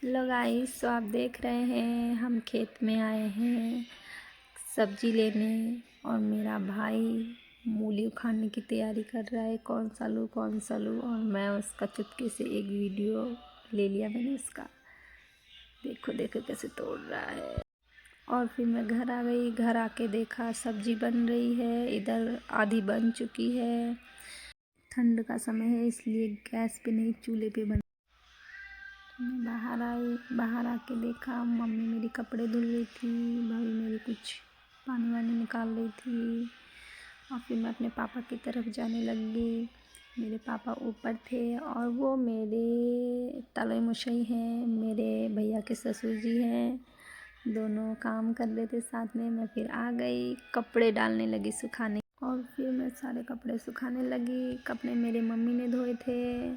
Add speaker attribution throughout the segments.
Speaker 1: Hello guys, तो आप देख रहे हैं हम खेत में आए हैं सब्जी लेने। और मेरा भाई मूली उखाड़ने की तैयारी कर रहा है, कौन सा लूँ। और मैं उसका चुपके से एक वीडियो ले लिया मैंने उसका। देखो देखो कैसे तोड़ रहा है। और फिर मैं घर आ गई। घर आके देखा सब्जी बन रही है, इधर आधी बन चुकी है। ठंड का समय है इसलिए गैस पे नहीं, चूल्हे पे बन। मैं बाहर आई, बाहर आके देखा मम्मी मेरी कपड़े धुल रही थी, भाभी मेरी कुछ पानी वानी निकाल रही थी। और फिर मैं अपने पापा की तरफ जाने लगी। मेरे पापा ऊपर थे और वो मेरे तलई मुशई हैं, मेरे भैया के ससुर जी हैं, दोनों काम कर रहे थे साथ में। मैं फिर आ गई, कपड़े डालने लगी सुखाने। और फिर मैं सारे कपड़े सुखाने लगी। कपड़े मेरे मम्मी ने धोए थे,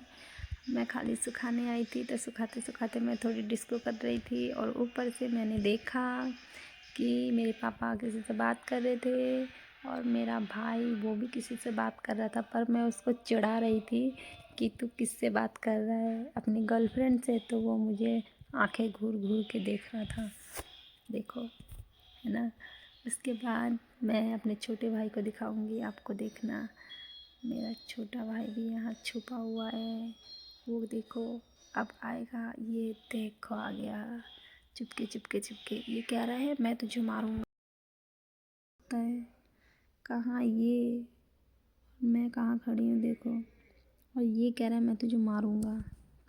Speaker 1: मैं खाली सुखाने आई थी। तो सुखाते सुखाते मैं थोड़ी डिस्को कर रही थी। और ऊपर से मैंने देखा कि मेरे पापा किसी से बात कर रहे थे और मेरा भाई वो भी किसी से बात कर रहा था। पर मैं उसको चिढ़ा रही थी कि तू किससे बात कर रहा है, अपनी गर्लफ्रेंड से। तो वो मुझे आंखें घूर घूर के देख रहा था, देखो, है ना। उसके बाद मैं अपने छोटे भाई को दिखाऊंगी, आपको देखना। मेरा छोटा भाई भी यहाँ छुपा हुआ है, वो देखो अब आएगा। ये देखो आ गया, चुपके चुपके चुपके। ये कह रहा है मैं तुझे मारूंगा। कहाँ ये, मैं कहाँ खड़ी हूँ देखो। और ये कह रहा है मैं तुझे मारूंगा।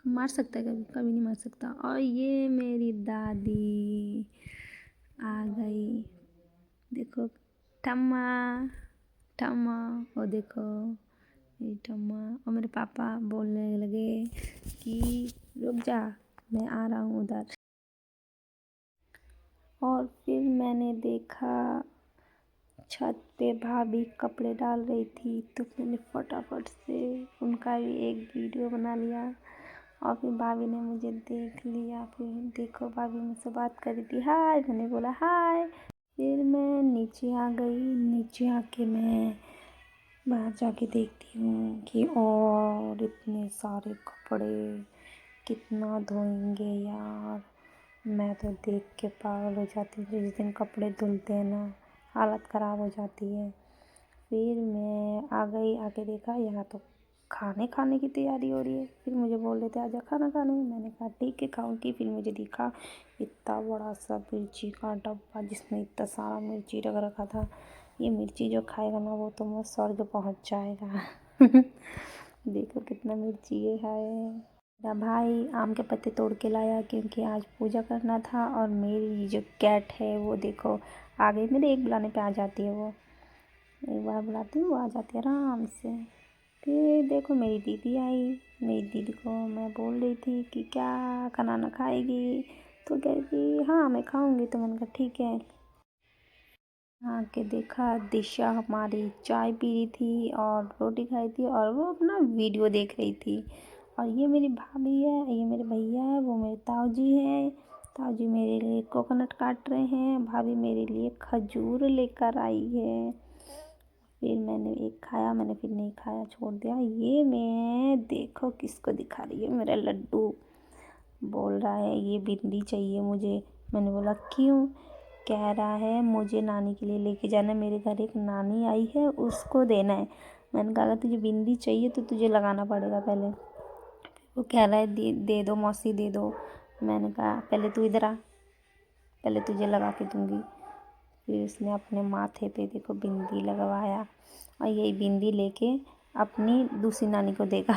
Speaker 1: मार सकता है कभी? कभी नहीं मार सकता। और ये मेरी दादी आ गई, देखो, ठम्मा ठम्मा, वो देखो मेरी ठम्मा। और मेरे पापा बोलने लगे कि रुक जा, मैं आ रहा हूँ उधर। और फिर मैंने देखा छत पे भाभी कपड़े डाल रही थी, तो मैंने फटाफट से उनका भी एक वीडियो बना लिया। और फिर भाभी ने मुझे देख लिया। फिर देखो भाभी मुझसे बात कर रही थी, हाय, मैंने बोला हाय। फिर मैं नीचे आ गई। नीचे आके मैं बाहर जाके देखती हूँ कि और इतने सारे कपड़े कितना धोएंगे यार। मैं तो देख के पागल हो जाती हूँ। जिस दिन कपड़े धुलते हैं ना, हालत ख़राब हो जाती है। फिर मैं आ गई, आके देखा यहाँ तो खाने की तैयारी हो रही है। फिर मुझे बोल रहे थे आजा खाना खाने। मैंने कहा ठीक है खाऊंगी। फिर मुझे दिखा इतना बड़ा सा मिर्ची का डब्बा जिसमें इतना सारा मिर्ची रख रखा था। ये मिर्ची जो खाएगा ना वो तो मैं स्वर्ग पहुंच जाएगा। देखो कितना मिर्ची ये है। मेरा भाई आम के पत्ते तोड़ के लाया क्योंकि आज पूजा करना था। और मेरी जो कैट है वो देखो आ गई। मेरे एक बुलाने पे आ जाती है वो, एक बार बुलाती हूँ वो आ जाती है आराम से। फिर देखो मेरी दीदी आई। मेरी दीदी को मैं बोल रही थी कि क्या खाना खाएगी, तो कह रही थी हाँ मैं खाऊंगी। तो मैंने कहा ठीक है। आके देखा दिशा हमारी चाय पी रही थी और रोटी खाई थी और वो अपना वीडियो देख रही थी। और ये मेरी भाभी है, ये मेरे भैया है, वो मेरे ताऊ जी हैं। ताऊ जी मेरे लिए कोकोनट काट रहे हैं, भाभी मेरे लिए खजूर लेकर आई है। फिर मैंने एक खाया, मैंने फिर नहीं खाया, छोड़ दिया। ये मैं देखो किसको दिखा रही है, मेरा लड्डू बोल रहा है ये बिंदी चाहिए मुझे। मैंने बोला क्यों? कह रहा है मुझे नानी के लिए लेके जाना है, मेरे घर एक नानी आई है उसको देना है। मैंने कहा अगर तुझे बिंदी चाहिए तो तुझे लगाना पड़ेगा पहले। वो कह रहा है दे दो मौसी दे दो। मैंने कहा पहले तू इधर आ, पहले तुझे लगा के दूँगी। फिर उसने अपने माथे पे देखो बिंदी लगवाया और यही बिंदी लेके अपनी दूसरी नानी को देगा।